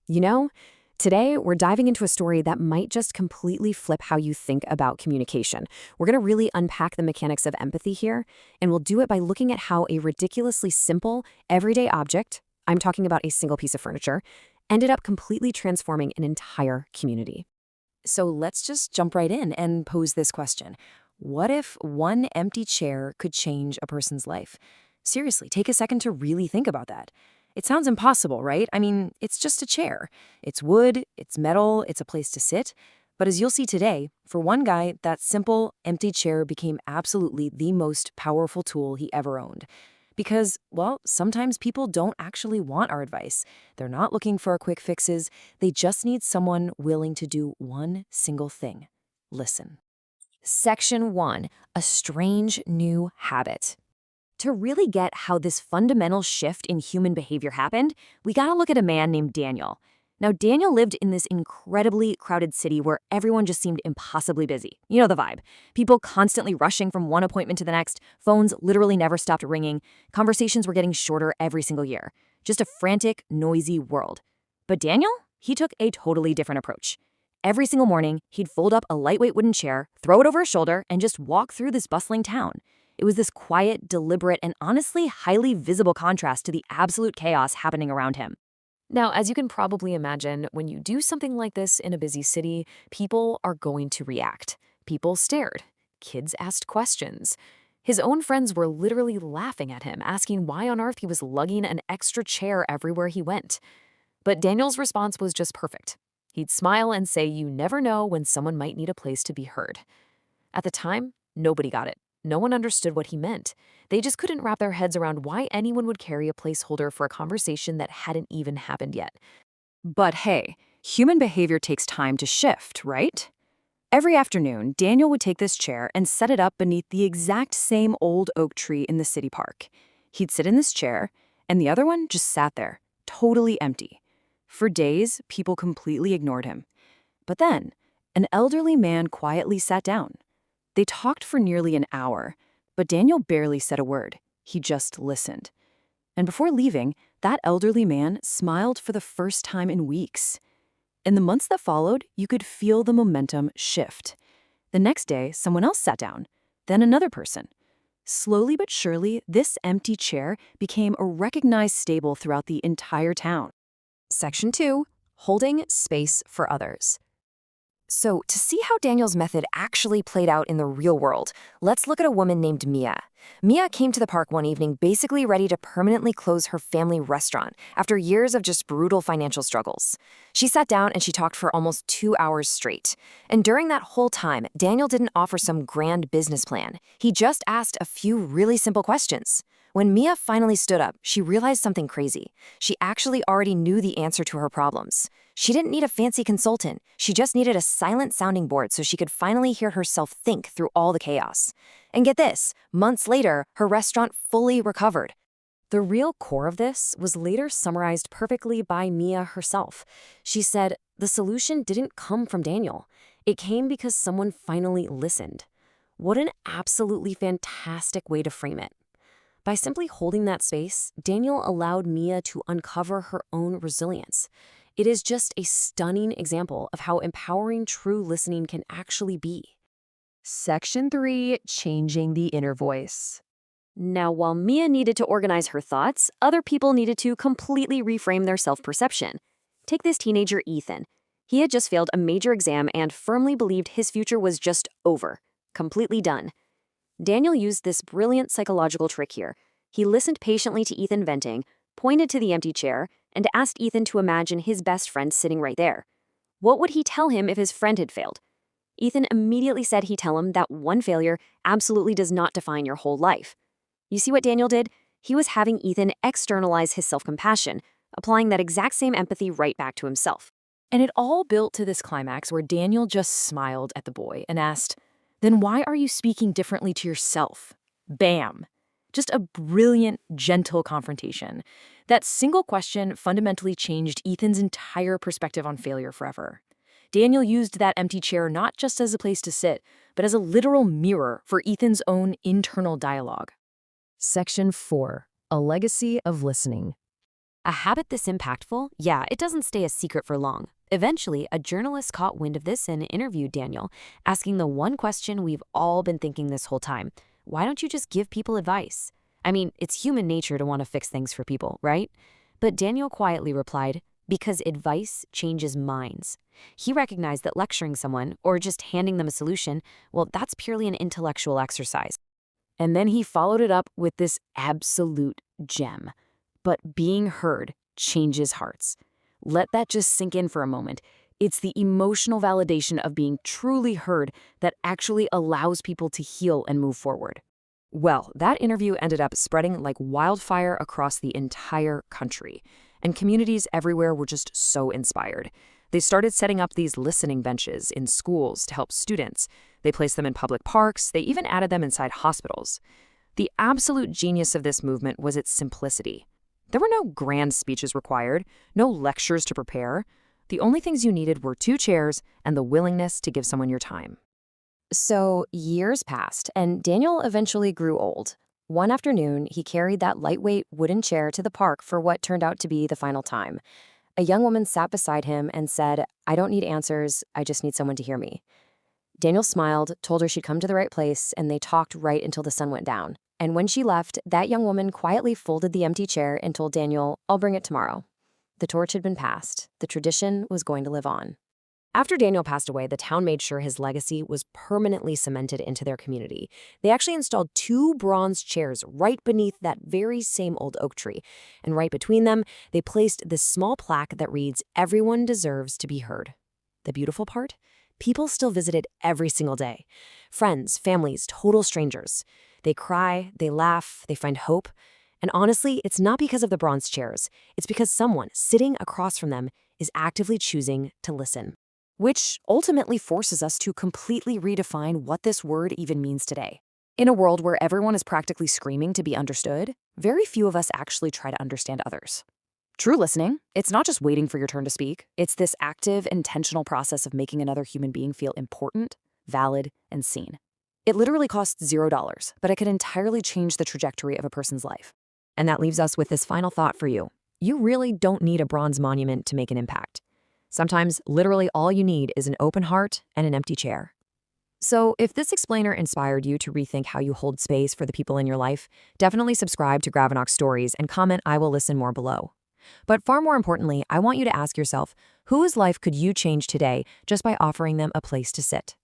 You know, today we're diving into a story that might just completely flip how you think about communication. We're going to really unpack the mechanics of empathy here, and we'll do it by looking at how a ridiculously simple, everyday object, I'm talking about a single piece of furniture, ended up completely transforming an entire community. So let's just jump right in and pose this question. What if one empty chair could change a person's life? Seriously, take a second to really think about that. It sounds impossible, right? I mean, it's just a chair. It's wood, it's metal, it's a place to sit. But as you'll see today, for one guy, that simple, empty chair became absolutely the most powerful tool he ever owned. Because, well, sometimes people don't actually want our advice. They're not looking for quick fixes. They just need someone willing to do one single thing: listen. Section 1, a strange new habit. To really get how this fundamental shift in human behavior happened, we gotta look at a man named Daniel. Now, Daniel lived in this incredibly crowded city where everyone just seemed impossibly busy. You know the vibe. People constantly rushing from one appointment to the next, phones literally never stopped ringing, conversations were getting shorter every single year. Just a frantic, noisy world. But Daniel? He took a totally different approach. Every single morning, he'd fold up a lightweight wooden chair, throw it over his shoulder, and just walk through this bustling town. It was this quiet, deliberate, and honestly highly visible contrast to the absolute chaos happening around him. Now, as you can probably imagine, when you do something like this in a busy city, people are going to react. People stared. Kids asked questions. His own friends were literally laughing at him, asking why on earth he was lugging an extra chair everywhere he went. But Daniel's response was just perfect. He'd smile and say, "You never know when someone might need a place to be heard." At the time, nobody got it. No one understood what he meant. They just couldn't wrap their heads around why anyone would carry a placeholder for a conversation that hadn't even happened yet. But hey, human behavior takes time to shift, right? Every afternoon, Daniel would take this chair and set it up beneath the exact same old oak tree in the city park. He'd sit in this chair, and the other one just sat there, totally empty. For days, people completely ignored him. But then, an elderly man quietly sat down. They talked for nearly an hour, but Daniel barely said a word. He just listened. And before leaving, that elderly man smiled for the first time in weeks. In the months that followed, you could feel the momentum shift. The next day, someone else sat down, then another person. Slowly but surely, this empty chair became a recognized stable throughout the entire town. Section 2, holding space for others. So, to see how Daniel's method actually played out in the real world, let's look at a woman named Mia. Mia came to the park one evening basically ready to permanently close her family restaurant after years of just brutal financial struggles. She sat down and she talked for almost 2 hours straight. And during that whole time, Daniel didn't offer some grand business plan. He just asked a few really simple questions. When Mia finally stood up, she realized something crazy. She actually already knew the answer to her problems. She didn't need a fancy consultant. She just needed a silent sounding board so she could finally hear herself think through all the chaos. And get this, months later, her restaurant fully recovered. The real core of this was later summarized perfectly by Mia herself. She said, "The solution didn't come from Daniel. It came because someone finally listened." What an absolutely fantastic way to frame it. By simply holding that space, Daniel allowed Mia to uncover her own resilience. It is just a stunning example of how empowering true listening can actually be. Section 3, changing the inner voice. Now, while Mia needed to organize her thoughts, other people needed to completely reframe their self-perception. Take this teenager, Ethan. He had just failed a major exam and firmly believed his future was just over, completely done. Daniel used this brilliant psychological trick here. He listened patiently to Ethan venting, pointed to the empty chair, and asked Ethan to imagine his best friend sitting right there. What would he tell him if his friend had failed? Ethan immediately said he'd tell him that one failure absolutely does not define your whole life. You see what Daniel did? He was having Ethan externalize his self-compassion, applying that exact same empathy right back to himself. And it all built to this climax where Daniel just smiled at the boy and asked, "Then why are you speaking differently to yourself?" Bam! Just a brilliant, gentle confrontation. That single question fundamentally changed Ethan's entire perspective on failure forever. Daniel used that empty chair not just as a place to sit, but as a literal mirror for Ethan's own internal dialogue. Section 4, a legacy of listening. A habit this impactful? Yeah, it doesn't stay a secret for long. Eventually, a journalist caught wind of this and interviewed Daniel, asking the one question we've all been thinking this whole time. Why don't you just give people advice? I mean, it's human nature to want to fix things for people, right? But Daniel quietly replied, because advice changes minds. He recognized that lecturing someone, or just handing them a solution, well, that's purely an intellectual exercise. And then he followed it up with this absolute gem. But being heard changes hearts. Let that just sink in for a moment. It's the emotional validation of being truly heard that actually allows people to heal and move forward. Well, that interview ended up spreading like wildfire across the entire country, and communities everywhere were just so inspired. They started setting up these listening benches in schools to help students. They placed them in public parks. They even added them inside hospitals. The absolute genius of this movement was its simplicity. There were no grand speeches required, no lectures to prepare. The only things you needed were 2 chairs and the willingness to give someone your time. So years passed, and Daniel eventually grew old. One afternoon, he carried that lightweight wooden chair to the park for what turned out to be the final time. A young woman sat beside him and said, "I don't need answers, I just need someone to hear me." Daniel smiled, told her she'd come to the right place, and they talked right until the sun went down. And when she left, that young woman quietly folded the empty chair and told Daniel, "I'll bring it tomorrow." The torch had been passed. The tradition was going to live on. After Daniel passed away, the town made sure his legacy was permanently cemented into their community. They actually installed 2 bronze chairs right beneath that very same old oak tree. And right between them, they placed this small plaque that reads, "Everyone deserves to be heard." The beautiful part? People still visit it every single day. Friends, families, total strangers. They cry, they laugh, they find hope. And honestly, it's not because of the bronze chairs. It's because someone sitting across from them is actively choosing to listen. Which ultimately forces us to completely redefine what this word even means today. In a world where everyone is practically screaming to be understood, very few of us actually try to understand others. True listening, it's not just waiting for your turn to speak. It's this active, intentional process of making another human being feel important, valid, and seen. It literally costs $0, but it can entirely change the trajectory of a person's life. And that leaves us with this final thought for you. You really don't need a bronze monument to make an impact. Sometimes, literally all you need is an open heart and an empty chair. So, if this explainer inspired you to rethink how you hold space for the people in your life, definitely subscribe to Gravonix Stories and comment "I will listen" more below. But far more importantly, I want you to ask yourself, whose life could you change today just by offering them a place to sit?